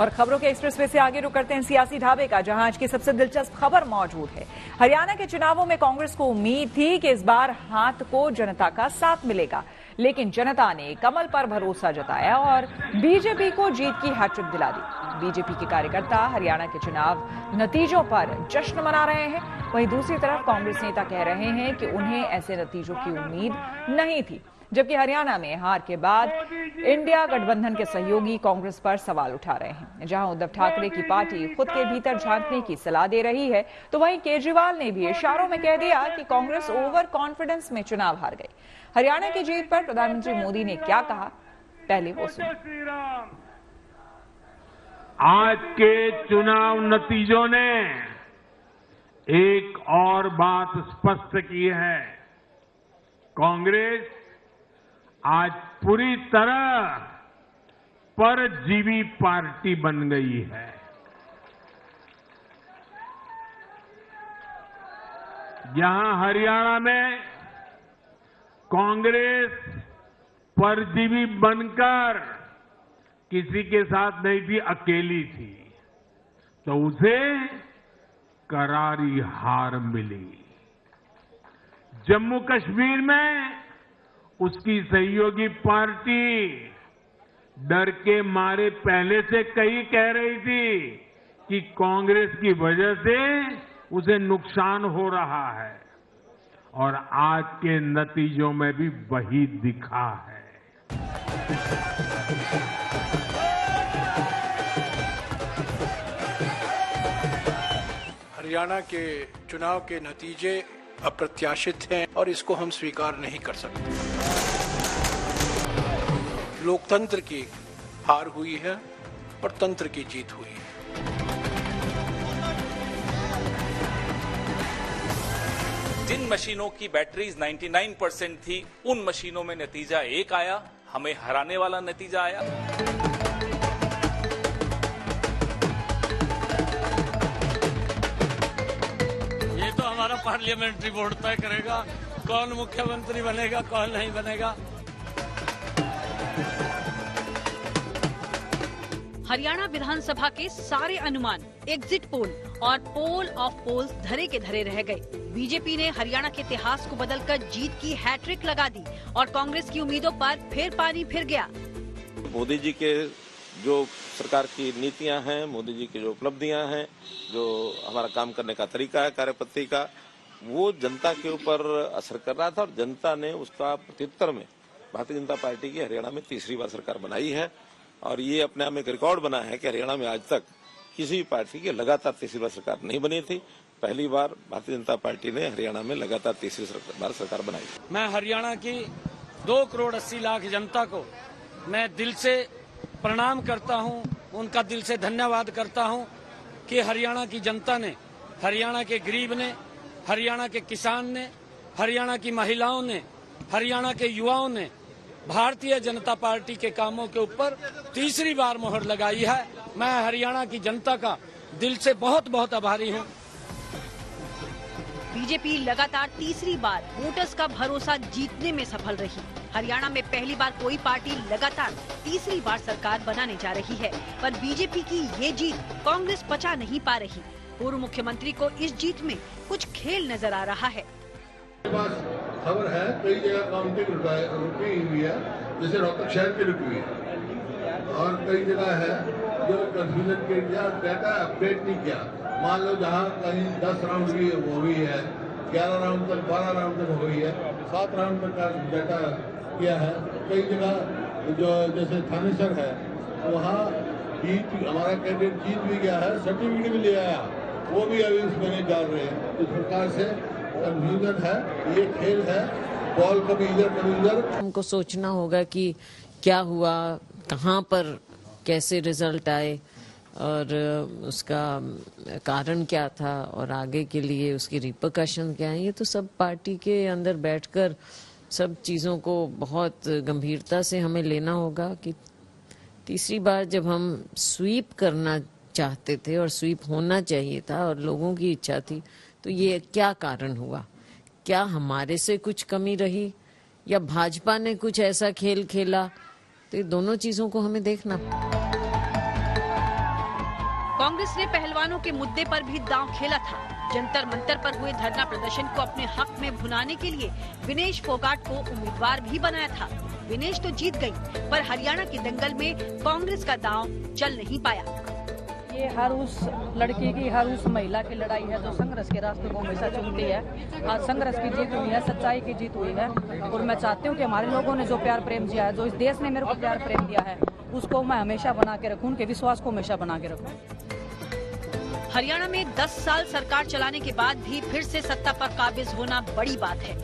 और खबरों के एक्सप्रेसवे से आगे रुक करते हैं सियासी ढाबे का, जहां आज की सबसे दिलचस्प खबर मौजूद है। हरियाणा के चुनावों में कांग्रेस को उम्मीद थी कि इस बार हाथ को जनता का साथ मिलेगा, लेकिन जनता ने कमल पर भरोसा जताया और बीजेपी को जीत की हैट्रिक दिला दी। बीजेपी के कार्यकर्ता हरियाणा के चुनाव नतीजों पर जश्न मना रहे हैं, वहीं दूसरी तरफ कांग्रेस नेता कह रहे हैं कि उन्हें ऐसे नतीजों की उम्मीद नहीं थी, जबकि हरियाणा में हार के बाद इंडिया गठबंधन के सहयोगी कांग्रेस पर सवाल उठा रहे हैं। जहां उद्धव ठाकरे की पार्टी खुद के भीतर झांकने की सलाह दे रही है, तो वहीं केजरीवाल ने भी इशारों में कह दिया कि कांग्रेस ओवर कॉन्फिडेंस में चुनाव हार गई। हरियाणा की जीत पर प्रधानमंत्री मोदी ने क्या कहा, पहले वो सुनिए। आज के चुनाव नतीजों ने एक और बात स्पष्ट की है, कांग्रेस आज पूरी तरह परजीवी पार्टी बन गई है। यहां हरियाणा में कांग्रेस परजीवी बनकर किसी के साथ नहीं थी, अकेली थी, तो उसे करारी हार मिली। जम्मू कश्मीर में उसकी सहयोगी पार्टी डर के मारे पहले से कई कह रही थी कि कांग्रेस की वजह से उसे नुकसान हो रहा है, और आज के नतीजों में भी वही दिखा है। हरियाणा के चुनाव के नतीजे अप्रत्याशित हैं और इसको हम स्वीकार नहीं कर सकते। लोकतंत्र की हार हुई है और तंत्र की जीत हुई है। जिन मशीनों की बैटरीज 99% थी, उन मशीनों में नतीजा एक आया, हमें हराने वाला नतीजा आया। ये तो हमारा पार्लियामेंट्री बोर्ड तय करेगा कौन मुख्यमंत्री बनेगा, कौन नहीं बनेगा। हरियाणा विधानसभा के सारे अनुमान, एग्जिट पोल और पोल ऑफ पोल्स धरे के धरे रह गए। बीजेपी ने हरियाणा के इतिहास को बदलकर जीत की हैट्रिक लगा दी और कांग्रेस की उम्मीदों पर फिर पानी फिर गया। मोदी जी के जो सरकार की नीतियां हैं, मोदी जी की जो उपलब्धियां हैं, जो हमारा काम करने का तरीका है, कार्यपद्धति का, वो जनता के ऊपर असर कर रहा था और जनता ने उसका प्रत्युत्तर में भारतीय जनता पार्टी की हरियाणा में तीसरी बार सरकार बनाई है। और ये अपने आप में एक रिकॉर्ड बना है कि हरियाणा में आज तक किसी भी पार्टी की लगातार तीसरी बार सरकार नहीं बनी थी। पहली बार भारतीय जनता पार्टी ने हरियाणा में लगातार तीसरी बार सरकार बनाई। मैं हरियाणा की 2 करोड़ 80 लाख जनता को मैं दिल से प्रणाम करता हूं, उनका दिल से धन्यवाद करता हूं कि हरियाणा की जनता ने, हरियाणा के गरीब ने, हरियाणा के किसान ने, हरियाणा की महिलाओं ने, हरियाणा के युवाओं ने भारतीय जनता पार्टी के कामों के ऊपर तीसरी बार मोहर लगाई है। मैं हरियाणा की जनता का दिल से बहुत बहुत आभारी हूं। बीजेपी लगातार तीसरी बार वोटर्स का भरोसा जीतने में सफल रही। हरियाणा में पहली बार कोई पार्टी लगातार तीसरी बार सरकार बनाने जा रही है, पर बीजेपी की ये जीत कांग्रेस पचा नहीं पा रही। पूर्व मुख्यमंत्री को इस जीत में कुछ खेल नजर आ रहा है। खबर है कई जगह काउंटिंग रुकी हुई है, जैसे रोहतक शहर की रुकी हुई है, और कई जगह है जो कंफ्यूजन के लिए डाटा अपडेट नहीं किया। मान लो जहां कहीं 10 राउंड की हुई है, 11 राउंड तक, 12 राउंड तक हुई है, 7 राउंड तक का डाटा किया है। कई जगह जो जैसे थानेसर है, वहाँ जीत, हमारा कैंडिडेट जीत भी गया है, सर्टिफिकेट भी ले आया, वो भी अभी उसमें नहीं डाल रहे हैं। इस प्रकार से कंफ्यूजन है, ये खेल है, बॉल कभी इधर कभी उधर। हमको सोचना होगा कि क्या हुआ, कहाँ पर कैसे रिजल्ट आए और उसका कारण क्या था और आगे के लिए उसकी रिपरकशन क्या है। ये तो सब पार्टी के अंदर बैठकर सब चीज़ों को बहुत गंभीरता से हमें लेना होगा कि तीसरी बार जब हम स्वीप करना चाहते थे और स्वीप होना चाहिए था और लोगों की इच्छा थी, तो ये क्या कारण हुआ? क्या हमारे से कुछ कमी रही या भाजपा ने कुछ ऐसा खेल खेला? तो ये दोनों चीजों को हमें देखना। कांग्रेस ने पहलवानों के मुद्दे पर भी दांव खेला था। जंतर मंतर पर हुए धरना प्रदर्शन को अपने हक में भुनाने के लिए विनेश फोगाट को उम्मीदवार भी बनाया था। विनेश तो जीत गई, पर हरियाणा के दंगल में कांग्रेस का दांव चल नहीं पाया। ये हर उस लड़की की, हर उस महिला की लड़ाई है जो संघर्ष के रास्ते को हमेशा चुनती है। आज संघर्ष की जीत हुई है, सच्चाई की जीत हुई है, और मैं चाहती हूँ कि हमारे लोगों ने जो प्यार प्रेम दिया है, जो इस देश ने मेरे को प्यार प्रेम दिया है, उसको मैं हमेशा बना के रखूँ, उनके विश्वास को हमेशा बना के रखूँ। हरियाणा में 10 साल सरकार चलाने के बाद भी फिर से सत्ता पर काबिज होना बड़ी बात है।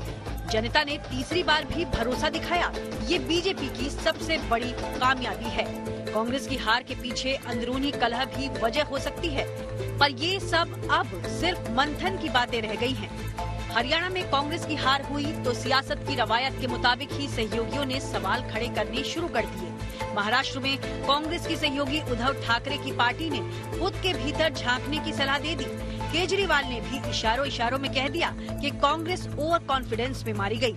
जनता ने तीसरी बार भी भरोसा दिखाया, ये बीजेपी की सबसे बड़ी कामयाबी है। कांग्रेस की हार के पीछे अंदरूनी कलह भी वजह हो सकती है, पर ये सब अब सिर्फ मंथन की बातें रह गई हैं। हरियाणा में कांग्रेस की हार हुई तो सियासत की रवायत के मुताबिक ही सहयोगियों ने सवाल खड़े करने शुरू कर दिए। महाराष्ट्र में कांग्रेस की सहयोगी उद्धव ठाकरे की पार्टी ने खुद के भीतर झांकने की सलाह दे दी। केजरीवाल ने भी इशारों में कह दिया कि कांग्रेस ओवर कॉन्फिडेंस में मारी गई।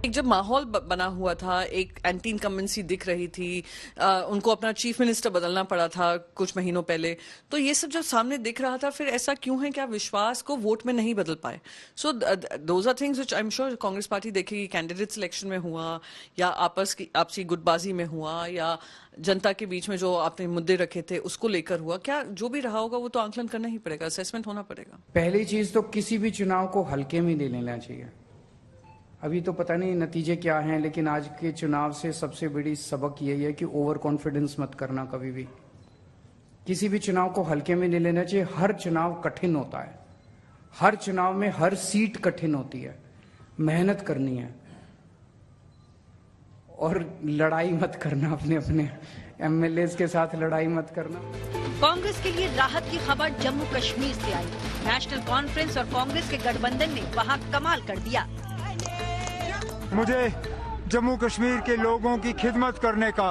एक जब माहौल बना हुआ था, एक एंटी इनकम्बेंसी दिख रही थी, उनको अपना चीफ मिनिस्टर बदलना पड़ा था कुछ महीनों पहले, तो ये सब जब सामने दिख रहा था, फिर ऐसा क्यों है कि आप विश्वास को वोट में नहीं बदल पाए? So those are things which I am sure Congress party देखेगी। कैंडिडेट सिलेक्शन में हुआ, या आपसी गुटबाजी में हुआ, या जनता के बीच में जो आपने मुद्दे रखे थे उसको लेकर हुआ, क्या जो भी रहा होगा वो तो आंकलन करना ही पड़ेगा, असेसमेंट होना पड़ेगा। पहली चीज तो किसी भी चुनाव को हल्के में नहीं लेना चाहिए। अभी तो पता नहीं नतीजे क्या हैं, लेकिन आज के चुनाव से सबसे बड़ी सबक यही है कि ओवर कॉन्फिडेंस मत करना कभी भी। किसी भी चुनाव को हल्के में नहीं लेना चाहिए। हर चुनाव कठिन होता है, हर चुनाव में हर सीट कठिन होती है, मेहनत करनी है, और लड़ाई मत करना, अपने एमएलएस के साथ लड़ाई मत करना। कांग्रेस के लिए राहत की खबर जम्मू कश्मीर से आई। नेशनल कॉन्फ्रेंस और कांग्रेस के गठबंधन ने वहां कमाल कर दिया। मुझे जम्मू कश्मीर के लोगों की खिदमत करने का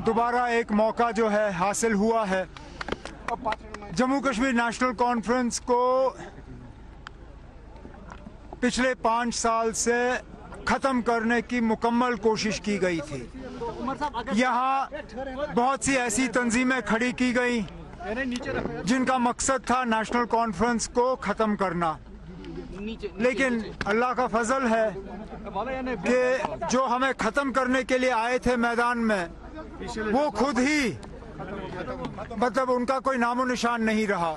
दोबारा एक मौका जो है हासिल हुआ है। जम्मू कश्मीर नेशनल कॉन्फ्रेंस को पिछले 5 साल से खत्म करने की मुकम्मल कोशिश की गई थी। यहाँ बहुत सी ऐसी तंजीमें खड़ी की गई जिनका मकसद था नेशनल कॉन्फ्रेंस को खत्म करना, लेकिन अल्लाह का फजल है कि जो हमें खत्म करने के लिए आए थे मैदान में, वो खुद ही मतलब उनका कोई नामो निशान नहीं रहा।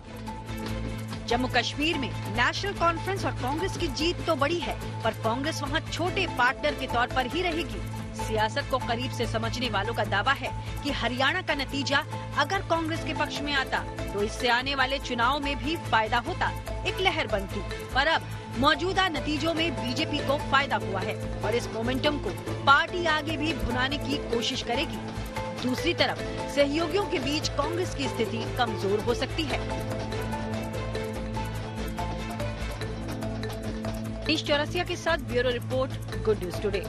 जम्मू कश्मीर में नेशनल कॉन्फ्रेंस और कांग्रेस की जीत तो बड़ी है, पर कांग्रेस वहां छोटे पार्टनर के तौर पर ही रहेगी। सियासत को करीब से समझने वालों का दावा है कि हरियाणा का नतीजा अगर कांग्रेस के पक्ष में आता तो इससे आने वाले चुनाव में भी फायदा होता, एक लहर बनती। पर अब मौजूदा नतीजों में बीजेपी को फायदा हुआ है और इस मोमेंटम को पार्टी आगे भी भुनाने की कोशिश करेगी। दूसरी तरफ सहयोगियों के बीच कांग्रेस की स्थिति कमजोर हो सकती है। मनीष चौरसिया के साथ bureau report, good news today.